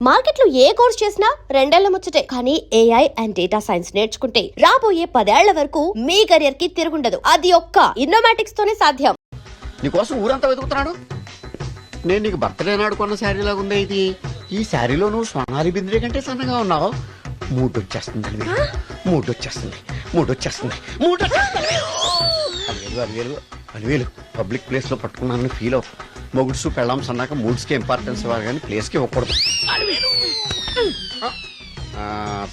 Market లో ఏ course చేసినా రెండేళ్ల ముచ్చటే. కానీ ఏఐ అండ్ డేటా సైన్స్ నేర్చుకుంటే రాబోయే 10 ఏళ్ల వరకు మీ కెరియర్ కి తిరుగుండదు. అది ఒక్క ఇన్నోమాటిక్స్ తోనే సాధ్యం. నీకోసం ఊరంతా వెతుకుతున్నాడు. నేను నీకు బర్త్డే నాడు కొన్న శారీ లాగా ఉంది ఇది. ఈ శారీలో నువ్వు సోనాలి బింద్రే కంటే సన్నగా ఉన్నావు. మూడొచ్చేస్తుంది అలివేలు పబ్లిక్ ప్లేస్ లో పట్టుకున్నానని ఫీల్ అవు. మొగుడ్సు పెళ్ళాం సన్నాక మూడ్స్ కి ఇంపార్టెన్స్ ఇవ్వాలి కానీ ప్లేస్ కి ఇవ్వకూడదు.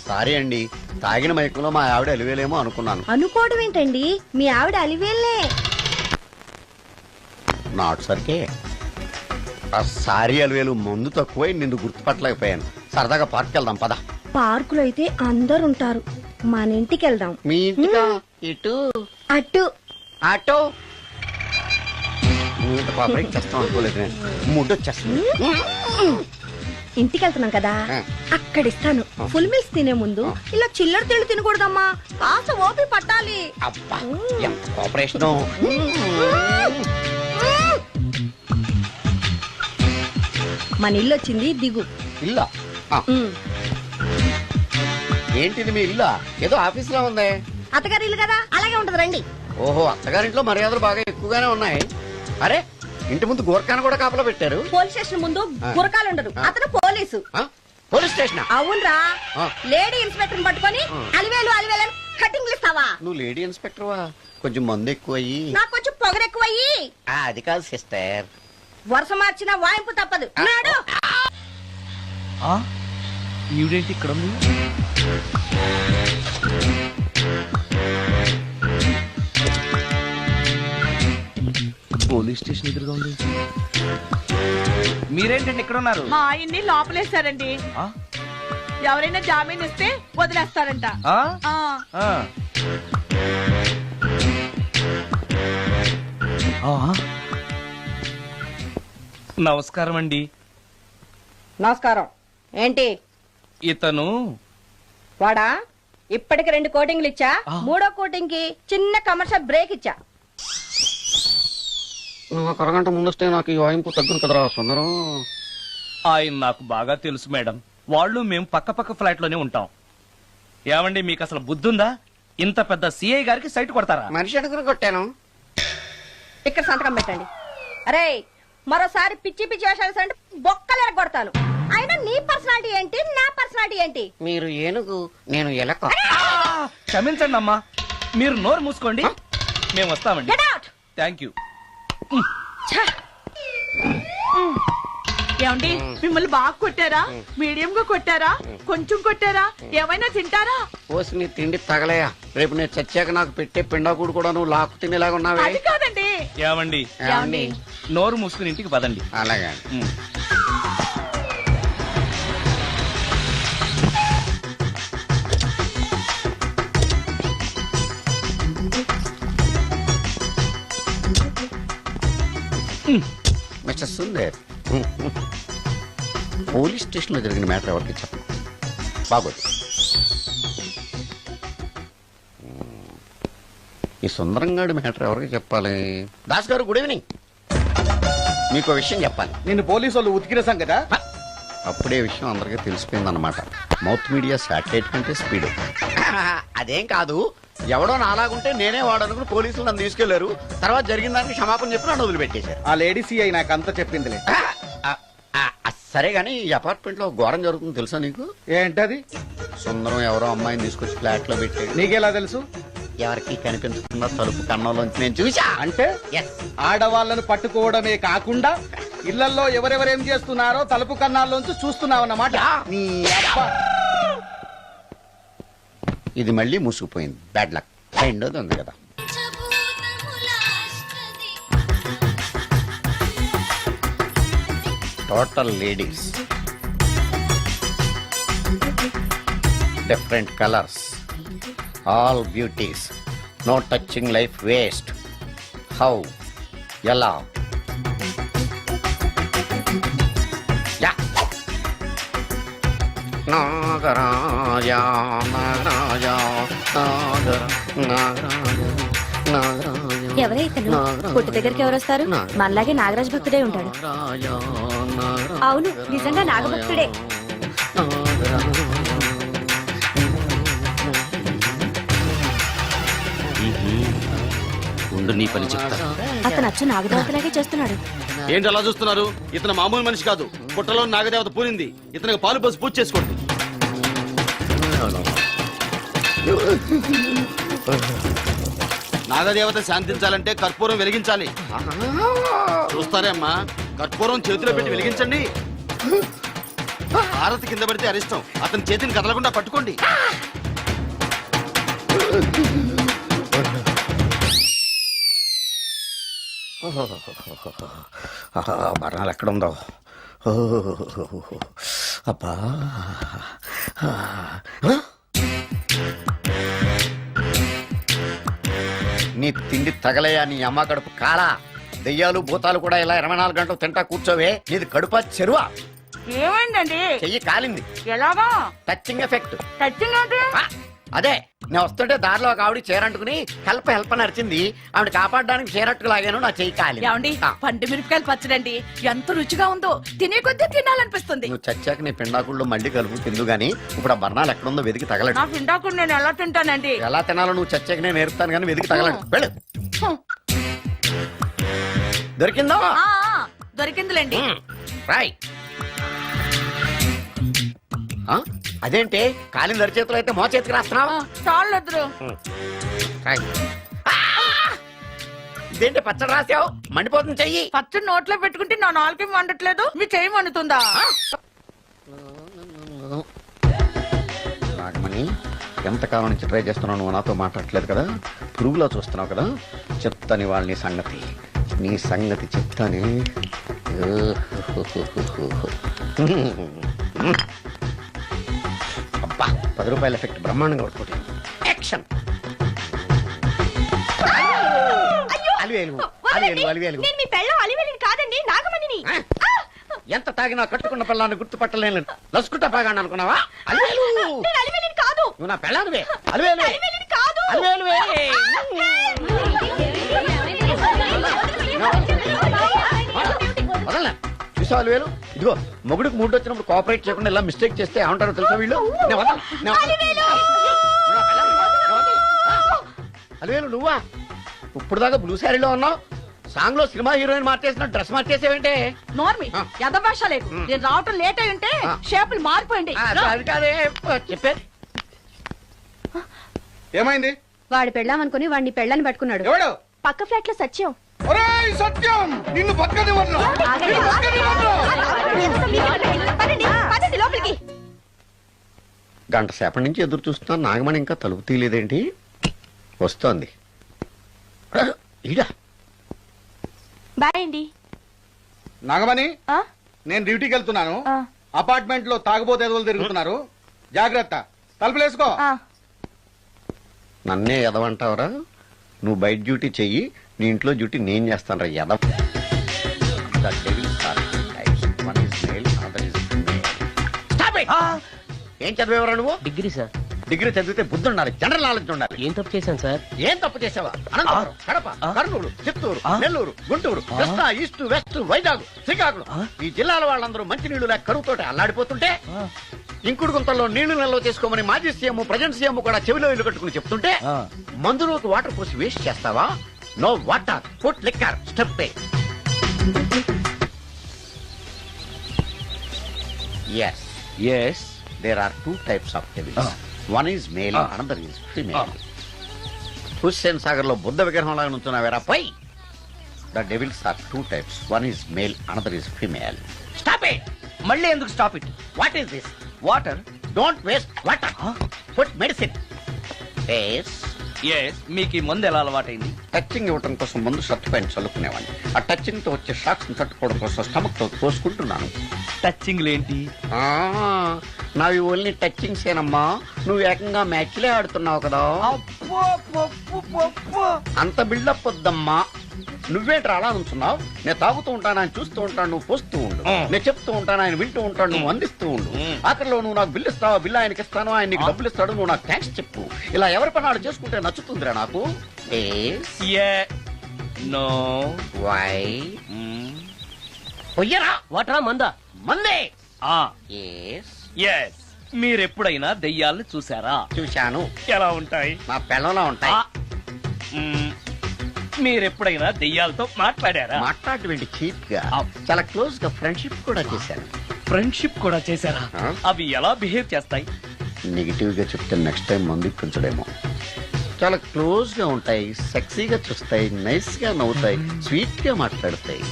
సారీ అండి, తాగిన మైకంలో మా ఆవిడ అలివేలేమో అనుకున్నాను. అనుకోవడం ఏంటండి, మీ ఆవిడ అలివేలే. నాట్ సరికే సారీ అలివేలు, మందు తక్కువై నిన్ను గుర్తుపట్టలేకపోయాను. సరదాగా పార్క్ వెళ్దాం పద. పార్కులో అయితే అందరు ఉంటారు, మన ఇంటికి వెళ్దాం. మీ ఇంటికా? ఇటు అటు ఆటో పాపకి చేస్తాం అనుకోలేదు నేను. మూడొచ్చేస్తుంది. ఇంటికి వెళ్తున్నాం కదా, అక్కడ ఇస్తాను. ఫుల్ మీల్స్ తినే ముందు ఇలా చిల్లర తిళ్ళు తినకూడదమ్మా, కాస్త ఓపి పట్టాలి. అబ్బా ఎంత కోఆపరేషన్. మన ఇల్లు వచ్చింది, దిగు. ఇల్లా? ఏంటిది మీ ఇల్లా? ఏదో ఆఫీస్ లో ఉంది. అత్తగారి ఇల్లు కదా, అలాగే ఉంటది, రండి. ఓహో, అత్తగారింట్లో మర్యాదలు బాగా ఎక్కువగానే ఉన్నాయి. అరే, ఇంటి ముందు గోర్ఖాను కూడా కాపలా పెట్టారు. పోలీస్ స్టేషన్ ముందు గురకాలు ఉండరు, అతను పోలీసు. Police station? అవునరా, లేడీ ఇన్స్పెక్టర్ పట్టుకొని అలివేలు అలివేలు కటింగ్లు ఇస్తావా? నువ్వు లేడీ ఇన్స్పెక్టర్ వా? కొంచెం మందు ఎక్కువయ్యి. నాకు కొంచెం పొగరు ఎక్కువయ్యి. అది కాదు సిస్టర్, వరుస మార్చిన వాయింపు తప్పదు. నాడు ఈవిడేంటి ఇక్కడ ఉంది? పోలీస్ స్టేషన్ ఎదురుగా ఉంది. మీరేంటండి ఇక్కడ ఉన్నారు? మా ఆయన్ని లోపలేస్తారండి. ఎవరైనా జామీన్ ఇస్తే వదిలేస్తారంట. నమస్కారం అండి. నమస్కారం. ఏంటి ఇతను? వాడా, ఇప్పటికి 2 కోటింగ్లు ఇచ్చా, 3వ కోటింగ్ కి చిన్న కమర్షియల్ బ్రేక్ ఇచ్చా. నువ్వు ఒక అరగంట ముందొస్తే నాకు ఈ వాయింపు తగ్గును కదరా సుందరం. ఆయన నాకు బాగా తెలుసు మేడం. వాళ్ళు మేము పక్క ఫ్లాట్ లోనే ఉంటాం. ఏమండి, మీకు అసలు బుద్ధుందా? ఇంత పెద్ద సిఐ గారికి సైట్ కొడతారా? మనిషి అడుగురు కొట్టాను. ఇక్కడ సంతకం పెట్టండి. అరే, మరోసారి పిచ్చి పిచ్చి వేషాలు అంటే బొక్కలు కొడతాను. అయినా నీ పర్సనాలిటీ ఏంటి, నా పర్సనాలిటీ ఏంటి? మీరు ఏనుగు, నేను ఎలక. క్షమించండి అమ్మా, మీరు నోరు మూసుకోండి, మేము వస్తామండి. Get out! Thank you. ఏమండి, మిమ్మల్ని బాగా కొట్టారా, మీడియం గా కొట్టారా, కొంచెం కొట్టారా, ఏమైనా తింటారా? పోసి నీ తిండి తగలయా. రేపు నేను చచ్చాక నాకు పెట్టే పిండాకుడు కూడా నువ్వు లాక్కు తినేలాగా ఉన్నావే. అది కాదండి. ఏమండి, నోరు మూసుకుని ఇంటికి పదండి. అలాగే. మిస్టర్ సుందర్, పోలీస్ స్టేషన్ లో జరిగిన మ్యాటర్ ఎవరికి చెప్పండి. బాగోదు. ఈ సుందరంగాడి మ్యాటర్ ఎవరికి చెప్పాలి? దాస్ గారు, గుడ్ ఈవినింగ్. మీకు విషయం చెప్పాలి. నిన్ను పోలీసు వాళ్ళు ఉతికిరేసాం కదా. అప్పుడే విషయం అందరికీ తెలిసిపోయిందన్నమాట. మౌత్ మీడియా శాటిలైట్ కంటే స్పీడ్. అదేం కాదు, ఎవడో నాలాగుంటే నేనే వాడనుకుని పోలీసులు నన్ను తీసుకెళ్లారు. తర్వాత జరిగిన దానికి క్షమాపణ చెప్పి నన్ను వదిలిపెట్టేశారు. ఆ లేడీ సిఐ నాకు అంతా చెప్పిందిలే. సరే గానీ, ఈ అపార్ట్మెంట్ లో ఘోరం జరుగుతుంది తెలుసా నీకు? ఏంటది? సుందరం ఎవరో అమ్మాయిని తీసుకొచ్చి ఫ్లాట్ లో పెట్టాడు. నీకెలా తెలుసు? ఎవరికి కనిపించకుండా తలుపు కన్నంలోంచి నేను చూసా. అంటే ఆడవాళ్ళను పట్టుకోవడమే కాకుండా ఇళ్లలో ఎవరెవరేం చేస్తున్నారో తలుపు కన్నాల్లోంచి చూస్తున్నావన్నమాట. నీ అబ్బా, ఇది మళ్ళీ మూసుకుపోయింది. Bad luck. రెండోది ఉంది కదా. Total ladies, different colours, all beauties, no touching life waste. How, ఎలా? నాగరాజ నాగరాజ నాగర నాగరాజ నాగరాజ ఎవరైతను పుట్టు దగ్గరికి ఎవరు వస్తారు? మనలాగే నాగరాజ భక్తుడే ఉంటాడు. అవును, నిజంగా నాగభక్తుడే. ఉండు నీ పని చెప్తాను. అతను అచ్చు నాగదేవతలాగే చేస్తున్నాడు. ఏంటి అలా చూస్తున్నారు? ఇతను మామూలు మనిషి కాదు. పుట్టలో నాగదేవత పూనింది. ఇతనికి పాలు పోసి పూజ చేసుకోండి. నాగదేవత శాంతించాలంటే కర్పూరం వెలిగించాలి. చూస్తారే అమ్మా, కర్పూరం చేతిలో పెట్టి వెలిగించండి. హారతి కింద పడితే అరిష్టం. అతని చేతిని కదలకుండా పట్టుకోండి. బర్ణాలు ఎక్కడ ఉందో. అబ్బా, నీ తిండి తగలయా నీ అమ్మ కడుపు కాలా. దెయ్యాలు భూతాలు కూడా ఇలా 24 గంటలు తింటా కూర్చోవే. నీది కడుపా చెరువా? ఏమైందండి? చెయ్యి కాలింది. ఎలాగా? Touching effect. టచింగ్ అంటే? అదే, నేను వస్తుంటే దారిలో ఒక ఆవిడ చీరంటుకుని హెల్ప్ అని అరిచింది. ఆవిడ కాపాడడానికి చీరట్టుకు లాగాను, నా చెయ్యి కాలింది. ఏమండి, పండు మిరపకాయలు పచ్చడండి ఎంత రుచిగా ఉందో, తినే కొద్దీ తినాలనిపిస్తుంది. నువ్వు చచ్చాక నీ పిండాకుళ్ళు మళ్ళీ కలుపు తిందు గానీ ఇప్పుడు ఆ బర్ణాలు ఎక్కడుందో వెతికి తగలడు. నా పిండాకుడు నేను ఎలా తింటానండి? ఎలా తినాలో నువ్వు చచ్చాక నేను నేర్పుతాను కానీ వెతికి తగలడు. వెళ్ళు. దొరికిందో? ఆ, దొరికిందిలేండి. రాయ్. అదేంటి కాలిన దరిచేతులు అయితే మో చేతికి రాస్తున్నావా? చాలొద్దు. రాయ్. ఇదేంటి పచ్చడి రాసావు? మండిపోతుంది చెయ్యి. పచ్చడి నోట్లో పెట్టుకుంటే నా నాలుగు వండట్లేదు, మీ చెయ్యి వండుతుందా? నాగమణి, ఎంతకాలం నుంచి ట్రై చేస్తున్నావు? నువ్వు నాతో మాట్లాడట్లేదు కదా, పురుగులో చూస్తున్నావు కదా. చెప్తాని వాళ్ళ నీ సంగతి చెప్తానే. అబ్బా, 10 రూపాయల ఎఫెక్ట్ బ్రహ్మాండంగా పడుకోండి. యాక్షన్. అలివేలు అలివేలు. నేను మీ పెళ్ళం అలివేలిని కాదండి, నాగమణిని. ఎంత తాగినా కట్టుకున్న పిల్లాన్ని గుర్తుపట్టలేను. లసుకుంటా బాగా అనుకున్నావా? అలివేలు. నేను అలివేలిని కాదు. నువ్వు నా పెళ్ళానివే. అలివేలు అలివేలిని కాదు. అలివేలువే. వదలనా? చూసావు అలివేలు? ఇదిగో, మొగుడికి మూడు వచ్చినప్పుడు కోఆపరేట్ చేయకుండా ఇలా మిస్టేక్ చేస్తే ఏమంటారో తెలుసా వీళ్ళు? అలివేలు నువ్వా? ఇప్పుడు దాకా బ్లూ శారీలో ఉన్నావు, సాంగ్ లో సినిమా హీరోయిన్ మార్చేసిన డ్రెస్ మార్చేసేవంటే? నోర్మి, ఎంత భాష లేదు. నేను రావటం లేట్ అయి ఉంటే షేపులు మారిపోయింది. అది కాదే చెప్పేది. ఏమైంది? వాడు పెళ్ళామనుకుని వాడిని పెళ్ళని పట్టుకున్నాడు. ఎవడు? పక్క ఫ్లాట్ లో సత్యం. ఒరేయ్ సత్యం, నిన్ను బతకనివ్వను. పదండి లోపలికి. గంట సేపటి నుంచి ఎదురు చూస్తున్నా, నాగమణి ఇంకా తలుపు తీయలేదేంటి? వస్తోంది. ఈడా. బాయ్ అండి. నాగమణి, ఆ? నేను డ్యూటీకి వెళ్తున్నాను. ఆ. అపార్ట్మెంట్ లో తాగుబోతే ఎదురు తిరుగుతున్నారు. జాగ్రత్త, తలుపులేసుకో. ఆ. నన్నే ఎదవంటావరా? నువ్వు బయట డ్యూటీ చెయ్యి, నీ ఇంట్లో డ్యూటీ నేను చేస్తాను రా ఎదవ. ఏం చదివేవరా నువ్వు? Degree sir. డిగ్రీ చదివితే బుద్ధి ఉండాలి, జనరల్ నాలెడ్జ్ ఉండాలి. ఏం తప్పు చేశాను సార్? ఏం తప్పు చేసావా? అనంతపురం, కడప, కర్నూలు, చిత్తూరు, నెల్లూరు, గుంటూరు, కృష్ణా, ఈస్ట్, వెస్ట్, వైజాగ్, శ్రీకాకుళం, ఈ జిల్లాల వాళ్ళందరూ మంచి నీళ్లు లేక కరువుతోటి అల్లాడిపోతుంటే, ఇంకుడు గుంతల్లో నీళ్లు నిల్వ చేసుకోమని మాజీ సీఎం, ప్రజెంట్ సీఎం కూడా చెవిలో ఇల్లు కట్టుకుని చెప్తుంటే, మందులోకి వాటర్ పోసి వేస్ట్ చేస్తావా? No water, put liquor, step ఏ. Yes. Yes. There are 2 types of devils. One is male, another is female. Hussain Sagar లో బుద్ధ విగ్రహం లాగా నుంచున్నావేరా పై. The devils are 2 types. One is male, another is female. Stop it! మళ్ళీ ఎందుకు stop it? What is this? Water. Don't waste water. Put medicine. Yes. Yes, మీకు ఈ మందు ఎలా అలవాటైంది? టచింగ్ ఇవ్వటం కోసం ముందు షర్ట్ పైన చల్లుకునేవాడిని. ఆ టచింగ్ తో వచ్చే షాక్స్ ని తట్టుకోవడం కోసం స్టమక్ తో పోసుకుంటున్నాను. టచింగ్ ఏంటి? నావి ఓన్లీ టచింగ్స్ ఏనమ్మా. నువ్వు ఏకంగా మ్యాచ్లే ఆడుతున్నావు కదా. అంత బిల్డప్ వద్దమ్మా. నువ్వేంట్రా అలా నుంచున్నావు? నేను తాగుతూ ఉంటాను, ఆయన చూస్తూ ఉంటాను, నువ్వు పోస్తూ ఉండు. నేను చెప్తూ ఉంటాను, ఆయన వింటూ ఉంటాడు, నువ్వు అందిస్తూ ఉండు. ఆఖరిలో నువ్వు నాకు బిల్లు ఇస్తావా, బిల్లు ఆయనకి ఇస్తాను, ఆయన నీకు డబ్బులు ఇస్తాడు, నువ్వు నాకు థ్యాంక్స్ చెప్పు. ఇలా ఎవరి పనాడు చేసుకుంటే నచ్చుతుందిరా నాకు. నో. వై? పొయ్యరా వాటరా మందా? మందే. ఎస్. మీరెప్పుడైనా దెయ్యాలను చూసారా? చూశాను. ఎలా ఉంటాయి? నా పెళ్ళంలో ఉంటాయి. మీరెప్పుడైనా దెయ్యాలతో మాట్లాడారా? మాట్లాడేటువంటి చీప్ గా ఆ. చాలా క్లోజ్ గా ఫ్రెండ్షిప్ కూడా చేశాను. ఫ్రెండ్షిప్ కూడా చేశారా? ఆ. అవి ఎలా బిహేవ్ చేస్తాయి? నెగిటివ్ గా చెప్తే నెక్స్ట్ టైం మందు ఇప్పించడేమో. చాలా క్లోజ్ గా ఉంటాయి, సెక్సీగా చూస్తాయి, నైస్ గా నవ్వుతాయి, స్వీట్ గా మాట్లాడతాయి.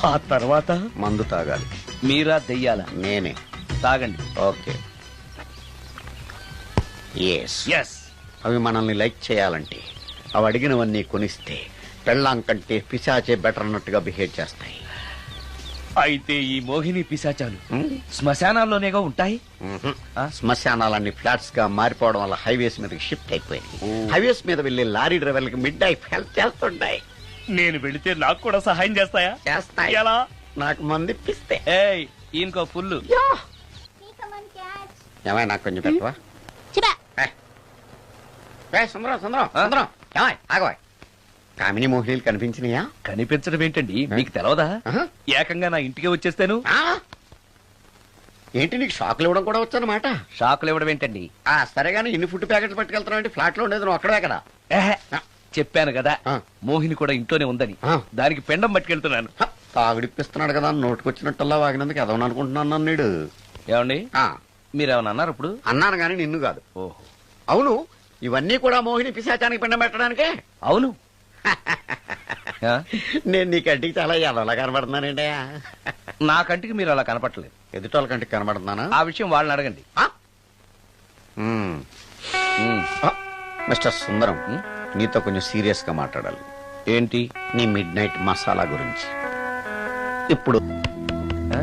ఆ తర్వాత మందు తాగాలి. మీరా దెయ్యాలా? నేనే. తాగండి. ఓకే. ఎస్. ఎస్. అవి మనల్ని లైక్ చేయాలంటే అవి అడిగినవన్నీ కొనిస్తే పెళ్ళాం కంటే పిశాచే బెటర్ అన్నట్టుగా బిహేవ్ చేస్తాయి. అయితే ఈ మోహిని పిశాచాలు ఉమ్. శ్మశానాల్లోనేగా ఉంటాయి. ఆ? శ్మశానాలన్నీ ఫ్లాట్స్ గా మారిపోవడం వల్ల హైవేస్ మీదకి షిఫ్ట్ అయిపోయింది. హైవేస్ మీద వెళ్లే లారీ డ్రైవర్లకి మిడ్ నైట్ హెల్ప్ చేస్తుంటాయి. నేను వెళితే నాకు కూడా సహాయం చేస్తాయా? చేస్తాయి. ఎలా? నాకు మంది ఇప్పిస్తే. ఏయ్, ఈయనకో ఫుల్. ఏమై నాకు కొంచెం పెట్టవా? సుందరం సుందరం ఆ? సుందరం ఏమై ఆగవాయ్. కామిని మోహినీలు కనిపించినాయా? కనిపించడం ఏంటండి, మీకు తెలవదా? ఆహా. ఏకంగా నా ఇంటికి వచ్చేస్తాను. ఆ? ఏంటి నీకు షాకులు ఇవ్వడం కూడా వచ్చానమాట? షాకులు ఇవ్వడం ఏంటండి? సరే గానీ ఇన్ని ఫుడ్ ప్యాకెట్లు పట్టుకెళ్తున్నావు అంటే ఫ్లాట్ లో ఉండేది నువ్వు అక్కడే కదా. ఏహే, చెప్పాను కదా ఆ. మోహిని కూడా ఇంట్లోనే ఉందని. ఆ. దానికి పెండం పట్టుకెళ్తున్నాను. తాగుడిప్పిస్తున్నాడు కదా నోటుకొచ్చినట్టల్లా వాగినందుకు ఎదవని అనుకుంటున్నాను నీడు. ఏమండి, మీరేమన్నా అన్నారు ఇప్పుడు? అన్నాను గాని నిన్ను కాదు. ఓహో, అవును, ఇవన్నీ కూడా మోహిని పిశాచానికి పిండం పెట్టడానికే. అవును. ఆ? నేను నీ కంటికి చాలా ఎదవలా కనబడుతున్నానండి. నా కంటికి మీరు అలా కనపట్లేదు. ఎదుటోళ్ళ కంటికి కనబడుతున్నానా? ఆ విషయం వాళ్ళని అడగండి. ఆ? మ్మ్. ఉమ్. ఆ, మిస్టర్ సుందరం, ఉమ్? నీతో కొంచెం సీరియస్ గా మాట్లాడాలి. ఏంటి? నీ మిడ్ నైట్ మసాలా గురించి. ఇప్పుడు ఆ?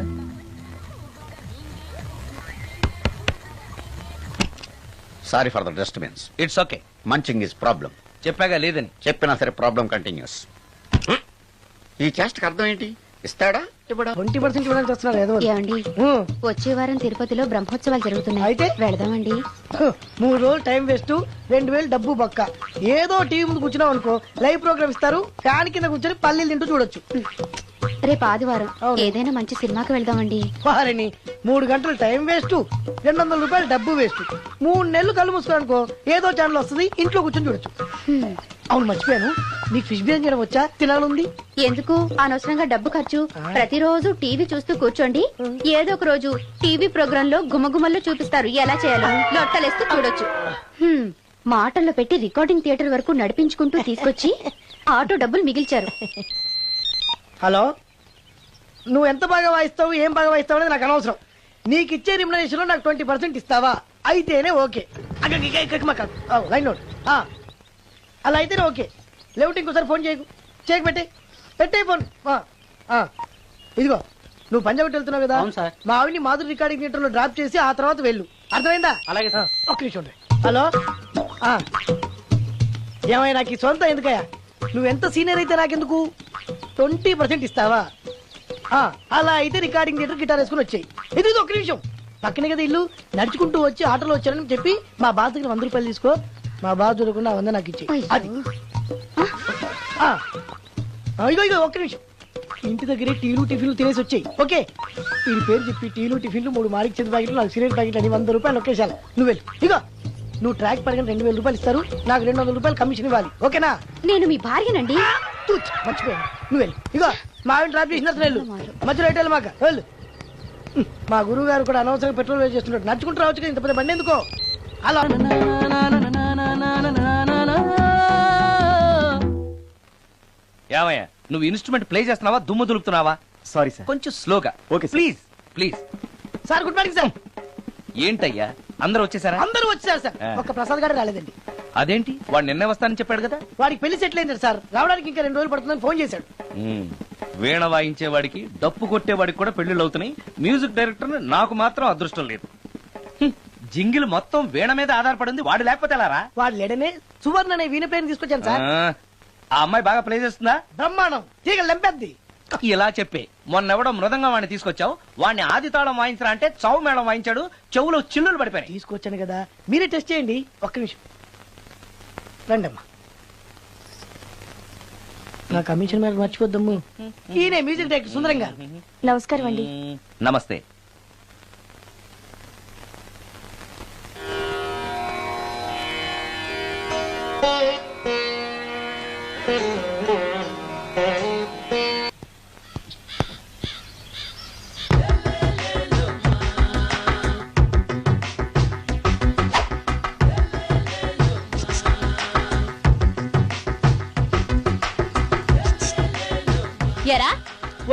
Sorry for the disturbance. It's okay. Munching is problem. చెప్పాగా లేదని. చెప్పినా సరే ప్రాబ్లం కంటిన్యూస్. ఈ చేష్టకి అర్థం ఏంటి? ఇస్తాడా ఇవ్వడా? 20% ఇవ్వడానికి వస్తున్నారు ఏదో ఏమండి వచ్చే వారం తిరుపతిలో బ్రహ్మోత్సవాలు జరుగుతున్నాయి. అయితే? వెళదామండి. 3 రోజులు టైం వేస్ట్, 2000 డబ్బు బొక్క. ఏదో టీవీ ముందు కూర్చున్నాం అనుకో, లైవ్ ప్రోగ్రామ్ ఇస్తారు, ఫ్యాన్ కింద కూర్చొని పల్లీలు తింటూ చూడొచ్చు. రేపు ఆదివారం అవును. ఏదైనా మంచి సినిమాకి వెళ్దామండి. వారిని 3 గంటలు టైం వేస్ట్, 200 రూపాయలు డబ్బు వేస్ట్. 3 నెలలు కళ్ళు మూసుకున్నాను అనుకో, ఏదో ఛానల్ వస్తుంది, ఇంట్లో కూర్చొని చూడొచ్చు. హ్మ్. అవును మర్చిపోయాను, నీకు ఫిష్ బిర్యానీ చేయడం వచ్చా? తినాలుంది. ఎందుకు అనవసరంగా డబ్బు ఖర్చు? ప్రతిరోజు టీవీ చూస్తూ కూర్చోండి, ఏదో ఒక రోజు టీవీ ప్రోగ్రామ్ లో గుమగుమల్లో చూపిస్తారు ఎలా చేయాలో. లొట్టలేస్తూ చూడొచ్చు. హ్మ్. మాటల్లో పెట్టి రికార్డింగ్ థియేటర్ వరకు నడిపించుకుంటూ తీసుకొచ్చి ఆటో డబ్బులు మిగిల్చారు. హలో, నువ్వు ఎంత బాగా వాయిస్తావు, ఏం బాగా వాయిస్తావు అనేది నాకు అనవసరం. నీకు ఇచ్చే రిమ్యునరేషన్ లో నాకు 20% ఇస్తావా? అయితేనే ఓకే. Line note. అలా అయితేనే ఓకే. లేవుటి ఇంకోసారి ఫోన్ చేయకు. చేయకు పెట్టే ఫోన్. ఇదిగో, నువ్వు పంజాబ్ వెళ్తున్నావు కదా, మా ఆవిని మాధురి రికార్డింగ్ థియేటర్ లో డ్రాప్ చేసి ఆ తర్వాత వెళ్ళు. అర్థమైందా? అలాగే. ఒక్క నిమిషం ఉండు. హలో, ఏమైనా నాకు ఈ సొంత ఎందుకయ్యా? నువ్వెంత సీనియర్ అయితే నాకెందుకు? 20% ఇస్తావా? అలా అయితే రికార్డింగ్ థియేటర్ గిటార్ వేసుకుని వచ్చాయి. ఇది ఒక్క నిమిషం. పక్కనే కదా ఇల్లు, నడుచుకుంటూ వచ్చి ఆటోలో వచ్చారని చెప్పి మా బాస్ దగ్గర 100 రూపాయలు తీసుకో. మా బాస్ దొరకకుండా 100 నాకు ఇచ్చి. అది ఇగో ఒక్క నిమిషం. ఇంటి దగ్గరే టీలు టిఫిన్లు తినేసి వచ్చాయి. ఓకే, వీడి పేరు చెప్పి టీలు టిఫిన్లు 3 మారికి చెంది ప్యాకెట్లు, 4 సిగరెట్ ప్యాకెట్లు అని 100 రూపాయలు ఒకేసారి. నువ్వు వెళ్ళు. ఇగో, నువ్వు ట్రాక్ పరంగా 2000 రూపాయలు ఇస్తారు, నాకు 200 రూపాయలు కమిషన్ ఇవ్వాలి. ఓకేనా? నేను మీ భార్యనండి. మర్చిపోయాను. నువ్వు వెళ్ళు. ఇగో, మా ఆవిడ డ్రాప్ చేసిన వెళ్ళు. మధ్యలో ఎటు మాక వెళ్ళు. మా గురువు గారు కూడా అనవసరంగా పెట్రోల్ వేస్ట్ చేస్తున్నాడు. నడుచుకుంటూ రావచ్చు కదా, ఇంత పెద్ద బండి ఎందుకో. అలా ఏమయ్యా, నువ్వు ఇన్స్ట్రుమెంట్ ప్లే చేస్తున్నావా, దుమ్ము దులుపుతున్నావా? Sorry sir. కొంచెం స్లోగా. Okay sir. Please please. Sir, good morning sir. ఏంటయ్యా, అందరూ వచ్చేసారా? అందరూ వచ్చారు సార్, ఒక్క ప్రసాద్ గారు రాలేదండి. అదేంటి, వాడు నిన్నే వస్తానని చెప్పాడు కదా. వాడికి పెళ్లి సెటిల్ అయింది సార్, రావడానికి ఇంకా 2 రోజులు పడుతుందని ఫోన్ చేశాడు. వీణ వాయించేవాడికి, డప్పు కొట్టేవాడికి కూడా పెళ్లిళ్ళు అవుతున్నాయి. మ్యూజిక్ డైరెక్టర్ నాకు మాత్రం అదృష్టం లేదు. జింగిల్ మొత్తం వీణ మీద ఆధారపడింది, వాడు లేకపోతే ఎలారా? వాడు లేడనే సువర్ణ అనే వీణ ప్లేయర్ తీసుకొచ్చాను సార్. ఆ అమ్మాయి బాగా ప్లే చేస్తుందా? బ్రహ్మాండం, తీగ లెంపెద్ది. ఇలా చెప్పే మొన్నెవడో మృదంగం వాడిని తీసుకొచ్చావు, వాడిని ఆది తాళం వాయించరా అంటే చౌ మేళం వాయించాడు, చెవులో చిల్లులు పడిపోయాయి. తీసుకొచ్చాను కదా, మీరే టెస్ట్ చేయండి. ఒక్క నిమిషం రండమ్మా. నా కమిషన్ మీద మర్చిపోద్దమ్ము. ఈయనే మ్యూజిక్ డైరెక్టర్ సుందరం గారు. నమస్కారం అండి. నమస్తే.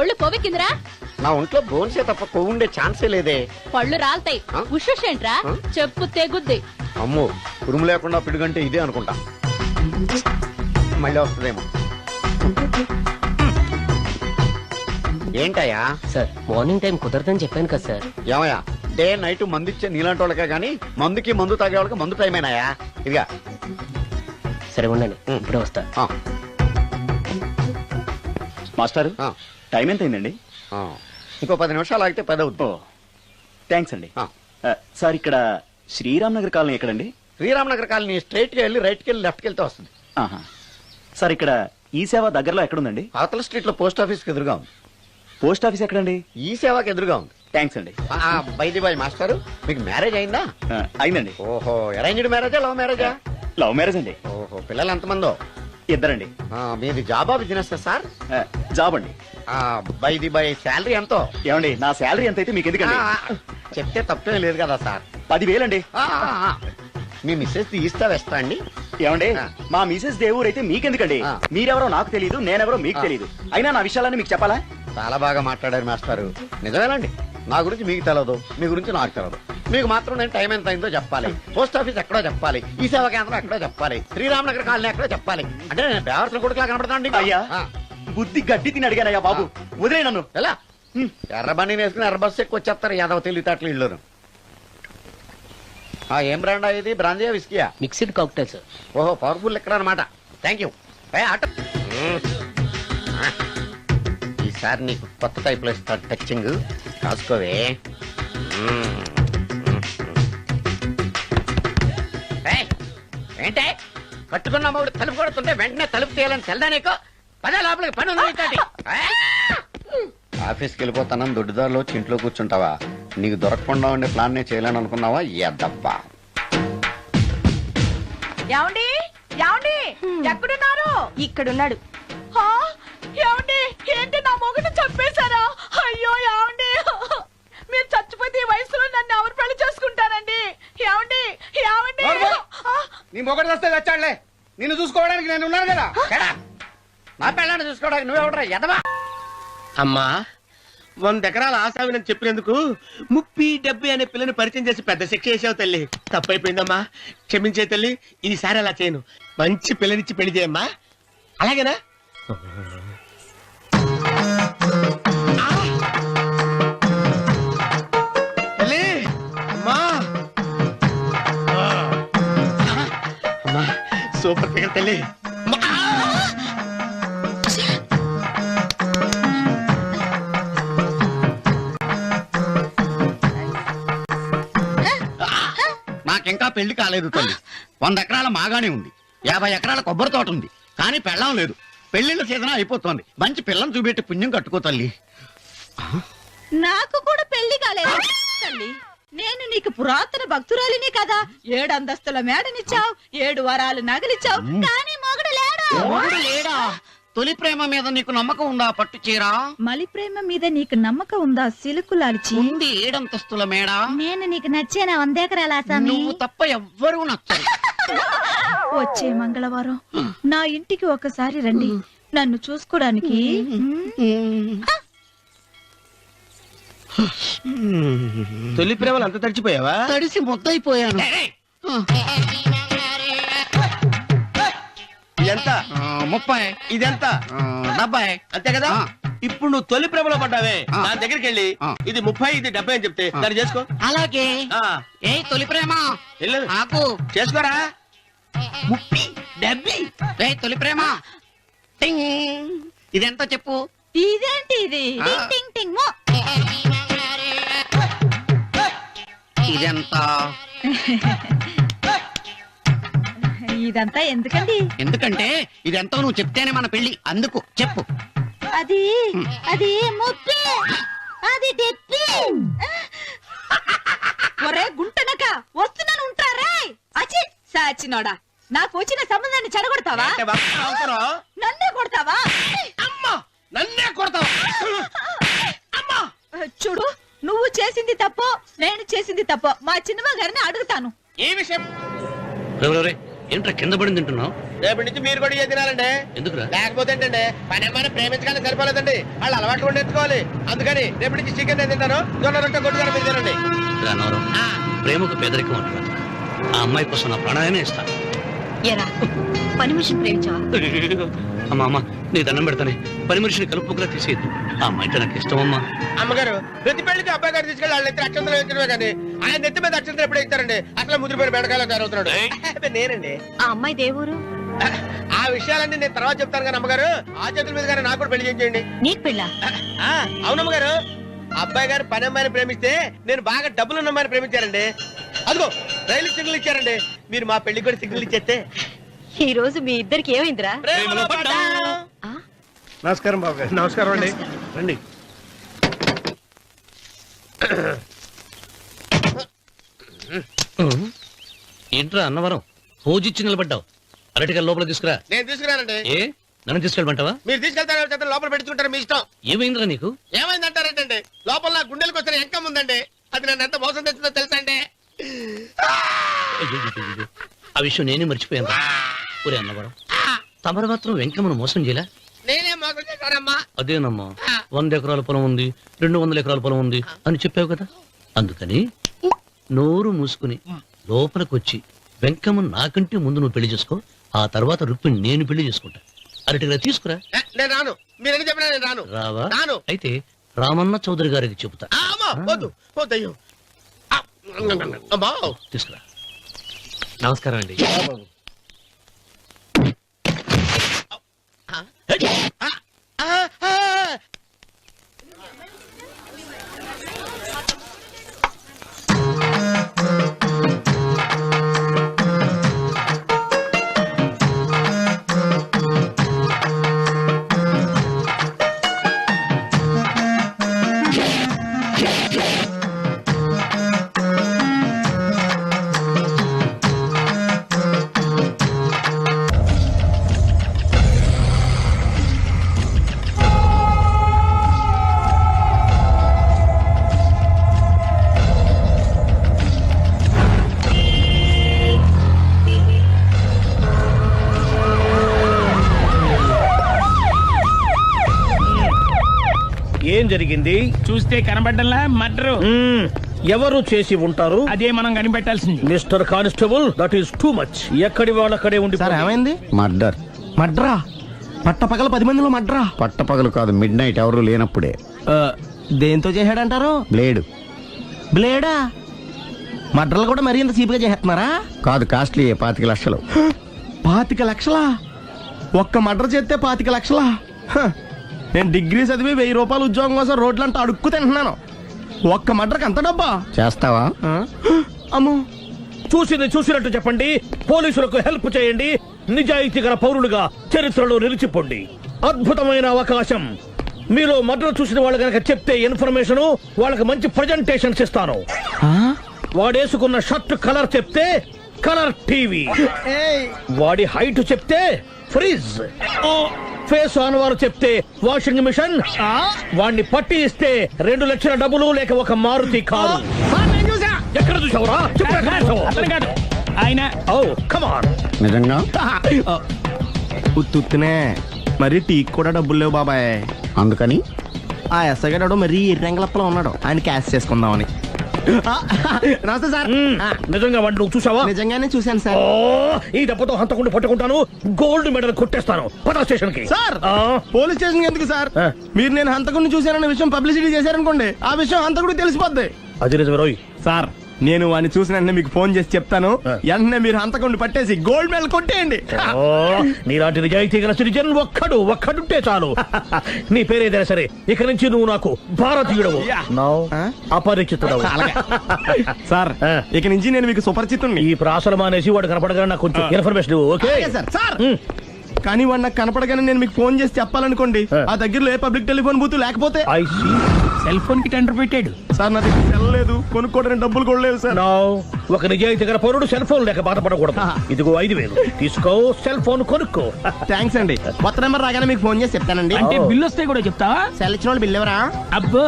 ఒళ్ళు కొవ్వెక్కిందిరా? నా ఒంట్లో బోన్సే తప్ప కొవ్వు ఉండే ఛాన్సే లేదే. పళ్ళు రాల్తాయి. ఆ? ఉషేంట్రా? ఆ? చెప్పు తెగుద్ది. అమ్మో ఉరుము లేకుండా పిడుగంటే ఇదే అనుకుంటా. మళ్ళీ వస్తుందేమో. ఏంటయ్యా? సార్ మార్నింగ్ టైం కుదరదని చెప్పాను కదా సార్. ఏమయ్యా డే నైట్ మందు ఇచ్చే నీలాంటి వాళ్ళకే గానీ మందుకి మందు తాగే వాళ్ళకి మందు టైం అయినాయా? ఇదిగా సరే ఉండండి, ఇప్పుడే వస్తా. మాస్టర్ ఆ. టైం ఎంత అయిందండి? ఇంకో 10 నిమిషాలు ఆగితే 10 అవుతుంది. థ్యాంక్స్ అండి. సార్ ఇక్కడ శ్రీరామ్ నగర్ కాలనీ ఎక్కడండి? శ్రీరామనగర్ కాలనీ స్ట్రైట్ గా వెళ్ళి రైట్ కి వెళ్ళి లెఫ్ట్ కి వెళ్తే వస్తుంది. ఆహా. సార్ ఇక్కడ ఈ సేవ దగ్గరలో ఎక్కడుందండి? అవతల స్ట్రీట్ లో పోస్ట్ ఆఫీస్ కి ఎదురుగా ఉంది. పోస్ట్ ఆఫీస్ ఎక్కడండి? ఈ సేవకి ఎదురుగా ఉంది. థ్యాంక్స్ అండి. బైది బాయ్ మాస్టర్, మీకు మ్యారేజ్ అయిందా? అయిందండి. ఓహో అరేంజ్డ్ మ్యారేజా లవ్ మ్యారేజా? లవ్ మ్యారేజ్ అండి. ఓహో పిల్లలు ఎంతమందో? ఇద్దరండి. మీది జాబా బిజినెస్ సార్? జాబ్ అండి. బైది బాయ్ శాలరీ ఎంతో? ఏమండి నా శాలరీ ఎంత అయితే మీకు ఎందుకండి? చెప్తే తప్పేం లేదు కదా సార్. 10,000 అండి. మీ మిస్సెస్ ఈస్తా వెస్తా అండి? ఏమండి మా మిసెస్ దేవుడు అయితే మీకెందుకండి? మీరెవరో నాకు తెలియదు, నేనెవరో మీకు తెలియదు. అయినా నా విషయాలన్నీ మీకు చెప్పాలా? చాలా బాగా మాట్లాడారు మాస్టారు. నిజమేనండి, నా గురించి మీకు తెలియదు, మీ గురించి నాకు తెలియదు. మీకు మాత్రం నేను టైం ఎంత అయిందో చెప్పాలి, పోస్ట్ ఆఫీస్ ఎక్కడో చెప్పాలి, ఈ సేవా కేంద్రం ఎక్కడో చెప్పాలి, శ్రీరామనగర్ కాలనీ ఎక్కడో చెప్పాలి. అంటే నేను బేవర్సన కొడుకులా కనపడతాండి. అయ్యా బుద్ధి గడ్డి తిని అడిగానయ్యా బాబు, వదిలే నన్ను. ఎలా ఎర్ర బండి వేసుకుని ఎర్ర బస్సు ఎక్కువ వచ్చేస్తారు యాదవ తెలివితేటలు ఇల్లును. ఏం బ్రాండా ఇది? బ్రాంజియా విస్కియా? Mixed cocktail sir. ఓహో పవర్ఫుల్ ఎక్కడ అనమాట. Thank you. ఆటో ఈసారి నీకు కొత్త టైప్ లో ఇస్తా టచ్చింగ్, కాసుకోవే. ఏంటే కట్టుకున్న మూడు తలుపు కొడుతుంటే వెంటనే తలుపు తీయాలని తెల్దా నీకు? పదే లోపలికి పని ఉంది. ఆఫీస్కి వెళ్ళిపోతానని దొడ్డిదారిలో ఇంట్లో కూర్చుంటావా? నీకు దొరకకుండా ఉండే ప్లాన్ నేను చేయలేను అనుకున్నావా? ఎద్దబ్బా. ఏమండి ఏమండి ఎక్కడున్నారు? ఇక్కడున్నాడు. హా? ఏమండి ఏంటి నా మొగుడు చంపేశారా? అయ్యో ఏమండి మీరు చచ్చిపోతే ఈ వయసులో నన్ను ఎవరు పెళ్లి చేసుకుంటారండి? ఏమండి ఏమండి నీ మొగడు వస్తే వచ్చాడులే, నిన్ను చూసుకోవడానికి నేను ఉన్నాను కదా. నా పెళ్ళాన్ని చూసుకోవడానికి నువ్వెవడరా ఎదవా? అమ్మా 100 ఎకరాల ఆసావినని చెప్పినందుకు 30-70 అనే పిల్లని పరిచయం చేసి పెద్ద శిక్ష చేసావు తల్లి. తప్పైపోయిందమ్మా, క్షమించే తల్లి. ఈసారి అలా చేయను, మంచి పిల్లనిచ్చి పెళ్లి చేయమ్మా. అలాగేనా? తల్లి అమ్మా, అమ్మా సూపర్ ఫిగర్ తల్లి. నాకింకా పెళ్లి కాలేదు తల్లి. 100 ఎకరాల మాగానే ఉంది, 50 ఎకరాల కొబ్బరి తోట ఉంది, కానీ పెళ్ళం లేదు. పెళ్లిళ్ళ సీజన్ అయిపోతుంది. మంచి పిల్లని చూపెట్టి పుణ్యం కట్టుకో తల్లి. నాకు కూడా పెళ్లి కాలేదు తల్లి. నేను నీకు పురాతన భక్తురాలిని కదా. 7 అంతస్తుల మేడనిచ్చావు, 7 వరాలు నగలిచ్చావు, కానీ మొగుడు లేడు. మొగుడు లేడా? తొలి ప్రేమ మీద నీకు నమ్మకం ఉందా? పట్టు చీరా. మలి ప్రేమ మీద నీకు నమ్మకం ఉందా? సిలుకులాల్చి ఉంది 7 అంతస్తుల మేడ. నేను నీకు నచ్చేనా 100 ఎకరాల ఆసామి? నువ్వు తప్ప ఎవ్వరూ నచ్చరు. వచ్చే మంగళవారం నా ఇంటికి ఒకసారి రండి, నన్ను చూసుకోడానికి. తొలి ప్రేమలు అంత తడిచిపోయావా? తడిసి ముద్దయిపోయాను. ఎంత? 30. ఇదెంత? 70. అంతే కదా. ఇప్పుడు నువ్వు తొలి ప్రేమలో పడ్డావే, నా దగ్గరికి వెళ్ళి ఇది 30 ఇది 70 అని చెప్తే దాన్ని చేసుకో. అలాగే. ఏ తొలి ప్రేమ నాకు చేసుకోరా. 30 70. ఏ తొలి ప్రేమ టింగ్. ఇదెంత చెప్పు? ఇదేంటి ఇది? టింగ్ టింగ్ టింగ్ మో. ఇదెంత? ఇదంతా ఎందుకండి? ఎందుకంటే ఇదెంతో నువ్వు చెప్తేనే మన పెళ్లి, అందుకు చెప్పు. అది అది ముప్పి, అది డెప్పి. ఒరే గుంటనక వస్తున్నాను, ఉంటారా? అచ్చి సాచినోడా, నాకు వచ్చిన సంబంధాన్ని చెడగొడతావా? నన్నే కొడతావా? అమ్మా నన్నే కొడతావా? అమ్మా చూడు, నువ్వు చేసింది తప్పో నేను చేసింది తప్పో మా చిన్నమ్మ గారిని అడుగుతాను. ఏ విషయం? ఏంట్రా కింద పడింది తింటున్నావు? రేపటి నుంచి మీరు కూడా ఇదే తినాలండి. ఎందుకురా? లేకపోతే ఏంటంటే పని అమ్మాయిని ప్రేమించగానే సరిపోలేదండి, వాళ్ళు అలవాటు కూడా నేర్చుకోవాలి. అందుకని రేపటి నుంచి చికెన్ నేను తింటాను, జొన్న రొట్టె కొట్టుకొని మీరు తినండి. రానవరం, ప్రేమకు పేదరికం అంటున్నా. ఆ అమ్మాయి కోసం నా ప్రాణాయనే ఇస్తాను. పని మనిషిని ప్రేమించావా? అమ్మా అమ్మ, నీ దండం పెడతానే, పని మనిషిని కలుపుకులా తీసేయద్దు. ఆ అమ్మాయి నాకు ఇష్టం అమ్మా. అమ్మగారు ప్రతి పెళ్లికి అబ్బాయి గారు తీసుకెళ్ళి వాళ్ళ ఎత్తి అక్షంతలు వేయించడమే కానీ ఆయన ఎత్తి మీద అక్షంతలు ఎప్పుడు ఇస్తారండి? అసలు ముద్రపోయిన బెడకాయలో తయారవుతున్నాడు. నేనండి. ఆ అమ్మాయి దేవురు ఆ విషయాలన్నీ నేను తర్వాత చెప్తాను కానీ అమ్మగారు, ఆ చేతుల మీద గారు నాకు కూడా పెళ్లి చేయండి. నీకు పెళ్ళ? అవునమ్మగారు, అబ్బాయి గారు పని అమ్మాయిని ప్రేమిస్తే నేను బాగా డబ్బులు ఉన్న అమ్మాయిని ప్రేమించారండి. అదిగో రైలు సిగ్నల్ ఇచ్చారండి. మీరు మా పెళ్లి కూడా సిగ్నల్ ఇచ్చేస్తే. ఈ రోజు మీ ఇద్దరికి ఏమైందిరా? నమస్కారం బాబు గారు. నమస్కారం అండి. రండి. ఏంట్రా అన్నవరం, పూజిచ్చి నిలబడ్డావు? అరటిగా లోపల తీసుకురా. నేను తీసుకురానండి. ఏ నన్ను తీసుకెళ్ళమంటావా? మీరు తీసుకెళ్తారు, లోపల పెట్టుకుంటారు, మీ ఇష్టం. ఏమైందిరా నీకు? ఏమైందంటారేంటండి? లోపల నా గుండెలకు వచ్చిన ఎంకం ఉందండి, అది నన్ను ఎంత మోసం తెచ్చిందో తెలుసా అండి? అయ్యో, ఆ విషయం నేనే మర్చిపోయాను. ఒరే అన్నవరం, తమరు మాత్రం వెంకమ్మను మోసం చేయలే? నేనే మోసం చేశానమ్మా. అదేనమ్మా, 100 ఎకరాల పొలం ఉంది, 200 ఎకరాల పొలం ఉంది అని చెప్పావు కదా, అందుకని నోరు మూసుకుని లోపలికొచ్చి వెంకమ్మ నాకంటే ముందు నువ్వు పెళ్లి చేసుకో, ఆ తర్వాత రుక్మిణి నేను పెళ్లి చేసుకుంటా. అరటిగా తీసుకురా. నేను రాను, మీరని చెప్పినా నేను రాను. రావా? రాను. అయితే రామన్న చౌదరి గారికి చెబుతా. వద్దు వద్దయ్యో. తీసుకురా. నమస్కారం అండి. ఏం జరిగింది? చూస్తే కనబడ్డంలా మర్డరు. ఎవరు చేసి ఉంటారు? అదే మనం కనిపెట్టాల్సింది. Mister constable, that is too much. ఎక్కడి వాళ్ళక్కడే ఉండి. ఏమైంది? మర్డర్. మడ్రా? పట్టపగల 10 మందిలో మడ్రా? పట్టపగలు కాదు, మిడ్ నైట్ ఎవరు లేనప్పుడే. దేంతో చేశాడంటారు? బ్లేడ్. బ్లేడా? మడ్రలు కూడా మరీ ఇంత చీప్ గా చేస్తున్నారా? కాదు, కాస్ట్లీ 25 లక్షలు. 25 లక్షలా? ఒక్క మడ్ర చేస్తే 25 లక్షలా? నేను డిగ్రీ చదివి 1000 రూపాయలు ఉద్యోగం కోసం రోడ్లంతా అడుక్కు తింటున్నాను. ఒక్క మడ్రకు అంత డబ్బా? చేస్తావా? అమ్మో, చూసింది చూసినట్టు చెప్పండి, పోలీసులకు హెల్ప్ చేయండి, నిజాయితీ గల పౌరులుగా చరిత్రలో నిలిచిపోండి. అద్భుతమైన అవకాశం. మీరు మర్డర్ చూసిన వాళ్ళు కనుక చెప్తే ఇన్ఫర్మేషన్, వాళ్ళకి మంచి ప్రజెంటేషన్స్ ఇస్తాను. వాడేసుకున్న షర్ట్ కలర్ చెప్తే కలర్ టీవీ, వాడి హైట్ చెప్తే ఫ్రిజ్, ఫేస్ ఆన్ వారు చెప్తే వాషింగ్ మిషన్, వాడిని పట్టి ఇస్తే 2 లక్షల డబ్బులు లేక ఒక మారుతి కారు. ఎక్కడ చూసావురా? ఆయన కమాన్. నిజంగా? ఉత్తునే మరి టీకి కూడా డబ్బులు లేవు బాబాయ్. అందుకని ఆ ఎస్ఐగాడు మరీ ఎర్రంగలప్పలో ఉన్నాడు, ఆయన క్యాష్ చేసుకుందామని. నమస్తే సార్. నిజంగా వాడిని నువ్వు చూసావా? నిజంగానే చూశాను సార్. ఈ దెబ్బతో హంతకుండా పట్టుకుంటాను, గోల్డ్ మెడల్ కొట్టేస్తాను. పద స్టేషన్ కి. సార్, పోలీస్ స్టేషన్ ఎందుకు సార్? మీరు నేను హంతకుడిని చూశానన్న విషయం పబ్లిసిటీ చేశారనుకోండి, ఆ విషయం హంతకుడికి తెలిసిపోద్ది. అది నిజమే రోయ్. సార్, నేను వాడిని చూసిన వెంటనే మీకు ఫోన్ చేసి చెప్తాను, వెంటనే మీరు హంతకుడిని పట్టేసి గోల్డ్ మెడల్ కొట్టేయండి. నీలాంటి నిజాయితీ గల సిటిజన్ ఒక్కడుంటే చాలు. నీ పేరేదైనా సరే, ఇక నుంచి నువ్వు నాకు భారతీయుడవు, అపరిచితుడవు. సార్, ఇక నుంచి నేను మీకు సుపరిచితుడిని. ఈ ప్రాసలు మానేసి వాడు కనపడగానే నాకు కొంచెం ఇన్ఫర్మేషన్ ఇవ్వు. Okay sir. కానీ వాడు నాకు కనపడగానే నేను మీకు ఫోన్ చేసి చెప్పాలనుకోండి, ఆ దగ్గరలో ఏ పబ్లిక్ టెలిఫోన్ బూత్ లేకపోతే. సెల్ ఫోన్ కి టెండర్ పెట్టాడు సార్. నా దగ్గర సెల్ లేదు, కొనుక్కోవడానికి డబ్బులు కూడా లేవు సార్. ఒక నిజాయితీ గల పౌరుడు సెల్ ఫోన్ లేక బాధపడకూడదు. ఇదిగో 5000 తీసుకో, సెల్ ఫోన్ కొనుక్కో. థ్యాంక్స్ అండి. కొత్త నెంబర్ రాగానే మీకు ఫోన్ చేసి చెప్తానండి. అంటే బిల్ వస్తే కూడా చెప్తావా? సెల్ ఇచ్చిన వాళ్ళు బిల్ ఎవరా? అబ్బో,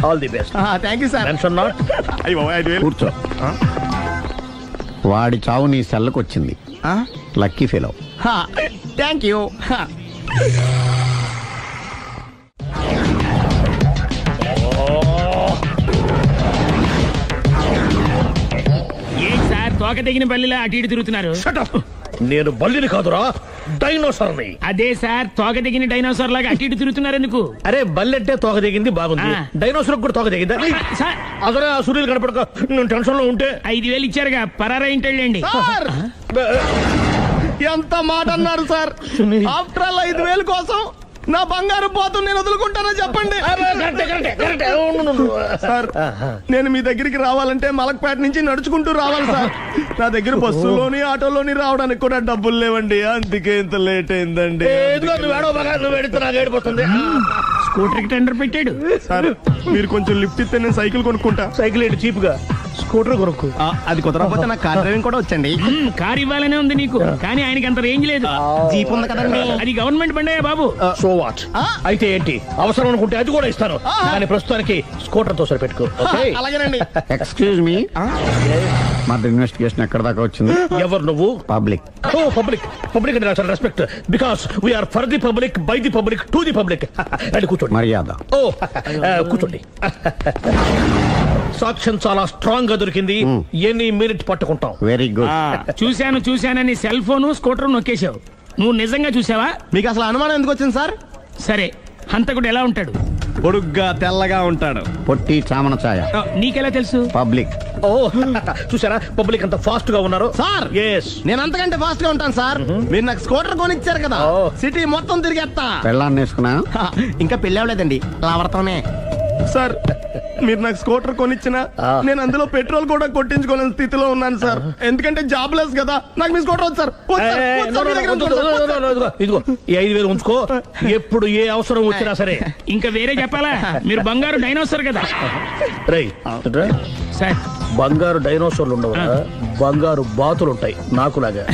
all the best. Thank you sir. Tension not. అయ్యో, 5000 కూర్చో. వాడి చావు నీ సెల్లకు వచ్చింది. Lucky fellow. Thank you. ఏం సార్ తోక తెగిన బల్లిలా అటు ఇటు తిరుగుతున్నారు? నేను బల్లిని కాదురా, డైనోసార్ని. అదే సార్ తోక తెగిన డైనోసార్ లాగా అటు ఇటు తిరుగుతున్నారు ఎందుకు? అరే బల్లెట్టే తోక దిగింది బాగుంది, డైనోసార్ కూడా తోక దిగిందా? అసలే ఆ సూర్యులు కనపడక నేను టెన్షన్ లో ఉంటే 5,000 ఇచ్చారుగా పరారా ఇంటండి. ఎంత మాట అన్నారు సార్? ఆఫ్టర్ ఆల్ 5,000 కోసం నా బంగారు పోతు నేను వదులుకుంటానో చెప్పండి. సార్ నేను మీ దగ్గరికి రావాలంటే మలక్పేట నుంచి నడుచుకుంటూ రావాలి సార్. నా దగ్గర బస్సులోని ఆటోలోని రావడానికి కూడా డబ్బులు లేవండి, అందుకే ఇంత లేట్ అయిందండి. స్కూటర్ కి టెండర్ పెట్టాడు సార్. మీరు కొంచెం లిఫ్ట్ ఇస్తే నేను సైకిల్ కొనుక్కుంటా. సైకిల్ ఏంటి చీప్ గా, స్కూటర్ కొనుక్కు. అది కుదరకపోతే నాకు కార్ డ్రైవింగ్ కూడా వచ్చండి. కార్ ఇవ్వాలనే ఉంది నీకు, కానీ ఆయనకి అంత రేంజ్ లేదు. జీప్ ఉంది కదండి. అది గవర్నమెంట్ బండే బాబు. So what? అయితే ఏంటి, అవసరం అనుకుంటే అది కూడా ఇస్తాను, కానీ ప్రస్తుతానికి స్కూటర్ తో సరిపెట్టుకో. అలాగేనండి. ఎక్స్క్యూజ్ మీ, మర్డర్ ఇన్వెస్టిగేషన్ ఎక్కడ దాకా వచ్చింది? ఎవరు నువ్వు? పబ్లిక్. ఓ పబ్లిక్. పబ్లిక్ అంటే నాకు respect, because we are for the public, by the public, to the public. అది కూర్చోండి. మర్యాద. ఓ కూర్చోండి. సాక్ష్యం చాలా స్ట్రాంగ్ గా దొరికింది, ఎన్ని మినిట్ పట్టుకుంటాం. Very good. చూశానని సెల్ ఫోన్ స్కూటర్ నొక్కేశావు. నువ్వు నిజంగా చూసావా? మీకు అసలు అనుమానం ఎందుకు వచ్చింది సార్? సరే, హంతకుడు ఎలా ఉంటాడు? పొడుగ్గా తెల్లగా ఉంటాడు. పొట్టి చామన ఛాయ. నీకెలా తెలుసు? పబ్లిక్. ఓ చూసారా పబ్లిక్ అంత ఫాస్ట్ గా ఉన్నారు సార్. ఎస్, నేను అంతకంటే ఫాస్ట్ గా ఉంటాను సార్. మీరు నాకు స్కూటర్ కొనిచ్చారు కదా, సిటీ మొత్తం తిరిగేస్తా. పెళ్ళాన్ని వేసుకున్నా? ఇంకా పెళ్లి అవ్వలేదండి, లావర్తోనే. సార్ మీరు నాకు స్కూటర్ కొనిచ్చినా నేను అందులో పెట్రోల్ కూడా కొట్టించుకోలేని స్థితిలో ఉన్నాను సార్. ఎందుకంటే జాబ్ లెస్ కదా. నాకు మీ స్కూటర్ వద్దు సార్. ఇదిగో ఈ 5,000 ఉంచుకో, ఎప్పుడు ఏ అవసరం వచ్చినా సరే. ఇంకా వేరే చెప్పాలా? మీరు బంగారు డైనోసార్ కదా. రై సార్, బంగారు డైనోసార్లు ఉండవు, బంగారు బాతులు ఉంటాయి నాకులాగా.